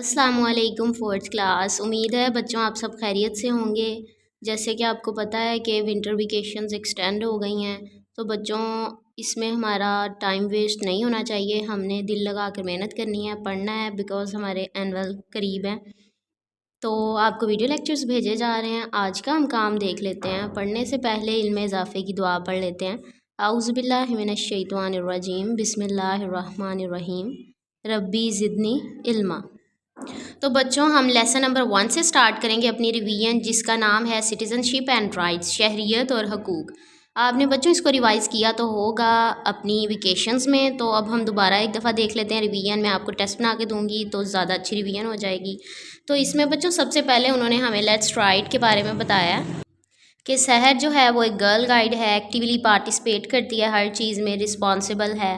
अस्सलामुअलैकुम fourth class. उम्मीद है बच्चों आप सब खैरियत से होंगे। जैसे कि आपको पता है कि विंटर वेकेशंस एक्सटेंड हो गई हैं, तो बच्चों इसमें हमारा टाइम वेस्ट नहीं होना चाहिए। हमने दिल लगा कर मेहनत करनी है, पढ़ना है, बिकॉज़ हमारे एनुअल करीब हैं। तो आपको वीडियो लेक्चर्स भेजे जा रहे हैं। आज का हम काम देख लेते हैं। पढ़ने से पहले इल्म इज़ाफ़े की दुआ पढ़ लेते हैं। आऊज़ु बिल्लाहि मिनश शैतानिर रजीम, बिस्मिल्लाहिर रहमानिर रहीम, रब्बी ज़िदनी इल्मा। तो बच्चों हम लेसन नंबर 1 से स्टार्ट करेंगे अपनी रिवीजन, जिसका नाम है सिटीज़नशिप एंड राइट्स, शहरियत और हकूक़। आपने बच्चों इसको रिवाइज़ किया तो होगा अपनी वेकेशंस में, तो अब हम दोबारा एक दफ़ा देख लेते हैं रिवीजन। मैं आपको टेस्ट बना के दूंगी तो ज़्यादा अच्छी रिवीजन हो जाएगी। तो इसमें बच्चों सबसे पहले उन्होंने हमें लेट्स राइट के बारे में बताया कि सहर जो है वो एक गर्ल गाइड है, एक्टिवली पार्टिसिपेट करती है, हर चीज़ में रिस्पॉन्सिबल है।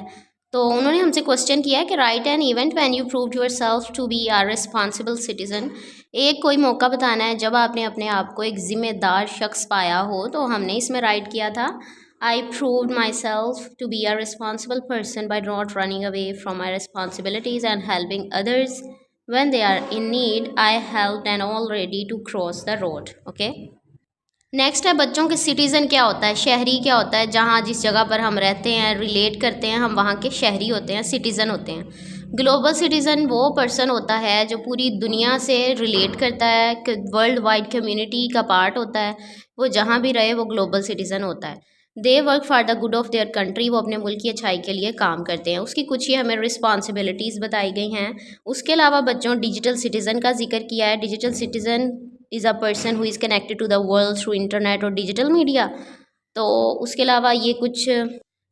तो उन्होंने हमसे क्वेश्चन किया है कि write an event when you proved yourself to be a responsible citizen. एक कोई मौका बताना है जब आपने अपने आप को एक ज़िम्मेदार शख्स पाया हो। तो हमने इसमें राइट किया था, I proved myself to be a responsible person by not running away from my responsibilities and helping others when they are in need. I helped and all ready to cross the road. Okay. Next है बच्चों के citizen क्या होता है, शहरी क्या होता है। जहाँ जिस जगह पर हम रहते हैं, रिलेट करते हैं, हम वहाँ के शहरी होते हैं, सिटीज़न होते हैं। ग्लोबल सिटीज़न वो पर्सन होता है जो पूरी दुनिया से रिलेट करता है, वर्ल्ड वाइड कम्युनिटी का पार्ट होता है। वो जहाँ भी रहे वो ग्लोबल सिटीज़न होता है। They work for the good of their country, वो अपने मुल्क की अच्छाई के लिए काम करते हैं। उसकी कुछ ही हमें रिस्पॉन्सिबिलिटीज़ बताई गई हैं। उसके अलावा बच्चों डिजिटल सिटीज़न का जिक्र किया है। Digital citizen is a person who is connected to the world through internet और डिजिटल मीडिया। तो उसके अलावा ये कुछ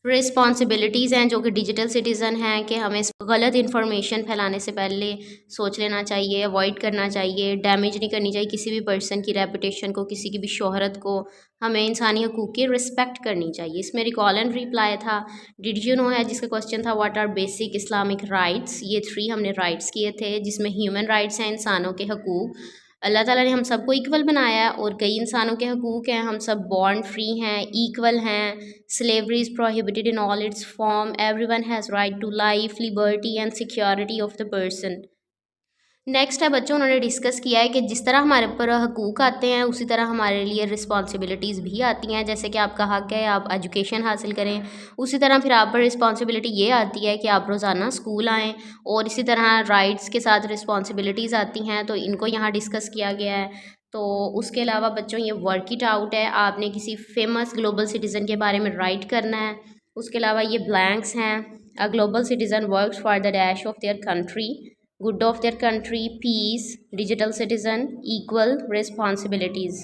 रिस्पॉन्सिबिलिटीज़ हैं जो कि डिजिटल सिटीज़न हैं कि हमें गलत इन्फॉर्मेशन फैलाने से पहले सोच लेना चाहिए, अवॉइड करना चाहिए, डैमेज नहीं करनी चाहिए किसी भी पर्सन की रेपुटेशन को, किसी की भी शोहरत को। हमें इंसानी हकूक़ की रिस्पेक्ट करनी चाहिए। इसमें रिकॉल एंड रिप्लाई था, डिड यू नो है, जिसका क्वेश्चन था what are basic Islamic rights. ये 3 हमने राइट्स किए थे, जिसमें ह्यूमन राइट्स हैं, इंसानों के हकूक़। अल्लाह ताला ने हम सबको इक्वल बनाया है और कई इंसानों के हकूक़ हैं। हम सब बॉर्न फ्री हैं, इक्वल हैं। Slavery is prohibited in all its form. Everyone has right to life, liberty and security of the person. Next है बच्चों उन्होंने डिस्कस किया है कि जिस तरह हमारे ऊपर हकूक़ आते हैं उसी तरह हमारे लिए रिस्पॉन्सिबिलिटीज़ भी आती हैं। जैसे कि आपका हक़ है आप एजुकेशन हासिल करें, उसी तरह फिर आप पर रिस्पॉन्सिबिलिटी ये आती है कि आप रोज़ाना स्कूल आएँ। और इसी तरह राइट्स के साथ रिस्पॉन्सिबिलिटीज़ आती हैं, तो इनको यहाँ डिस्कस किया गया है। तो उसके अलावा बच्चों ये वर्क इट आउट है, आपने किसी फेमस ग्लोबल सिटीज़न के बारे में राइट करना है। उसके अलावा ये ब्लैंक्स हैं, a global citizen works for the dash of their country, good of their country, peace, digital citizen, equal responsibilities.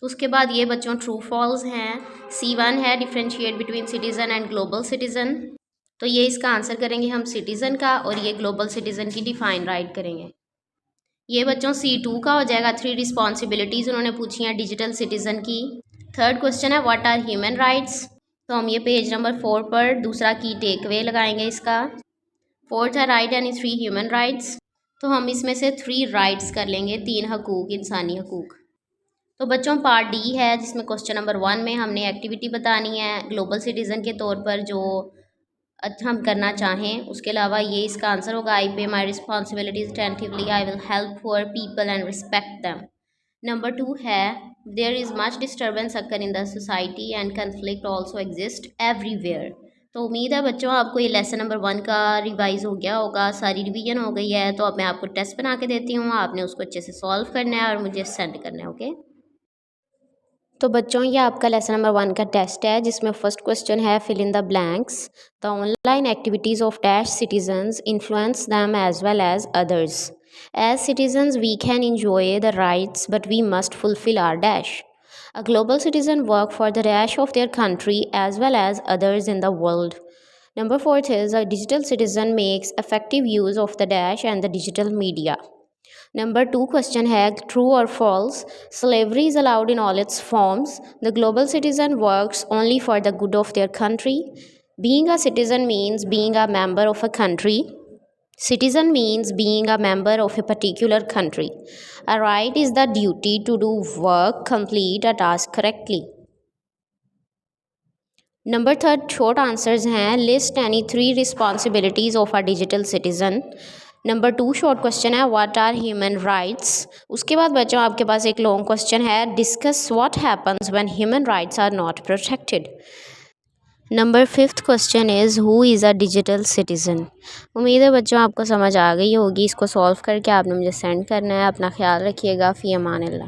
उसके बाद ये बच्चों ट्रू फॉल्स हैं। C1 है differentiate between citizen and global citizen. तो ये इसका आंसर करेंगे हम सिटीज़न का, और ये ग्लोबल सिटीज़न की डिफ़ाइन राइट करेंगे। ये बच्चों C2 का हो जाएगा। 3 रिस्पॉन्सिबिलिटीज़ उन्होंने पूछी हैं डिजिटल सिटीज़न की। थर्ड क्वेश्चन है व्हाट आर ह्यूमन राइट्स। तो हम ये पेज नंबर 4 पर दूसरा की टेकअवे लगाएंगे इसका। फोर्थ है राइट एंड 3 ह्यूमन राइट्स। तो हम इसमें से 3 राइट्स कर लेंगे, 3 हकूक़, इंसानी हकूक़। तो बच्चों पार्ट डी है, जिसमें क्वेश्चन नंबर 1 में हमने एक्टिविटी बतानी है ग्लोबल सिटीज़न के तौर पर जो हम करना चाहें। उसके अलावा ये इसका आंसर होगा, I pay my responsibilities attentively, I will help poor people and respect them. Number 2 है there is much disturbance occur in the society and conflict also exist everywhere. तो उम्मीद है बच्चों आपको ये लेसन नंबर 1 का रिवाइज़ हो गया होगा, सारी रिवीजन हो गई है। तो अब मैं आपको टेस्ट बना के देती हूँ, आपने उसको अच्छे से सॉल्व करना है और मुझे सेंड करना है। ओके। तो बच्चों ये आपका लेसन नंबर 1 का टेस्ट है, जिसमें फर्स्ट क्वेश्चन है fill in the blanks. The online activities of dash citizens influence them as well as others. As citizens we can enjoy the rights but we must fulfill our dash. A global citizen work for the dash of their country as well as others in the world. Number 4 is a digital citizen makes effective use of the dash and the digital media. Number 2 question है true or false. Slavery is allowed in all its forms. The global citizen works only for the good of their country. Being a citizen means being a member of a country. Citizen means being a member of a particular country. A right is the duty to do work, complete a task correctly. Number 3 short answers हैं list any 3 responsibilities of a digital citizen. Number 2 short question है what are human rights. उसके बाद बच्चों आपके पास एक long question है discuss what happens when human rights are not protected. Number 5th question is who is a digital citizen. उम्मीद है बच्चों आपको समझ आ गई होगी। इसको सॉल्व करके आपने मुझे सेंड करना है। अपना ख्याल रखिएगा। फ़ी अमान अल्लाह।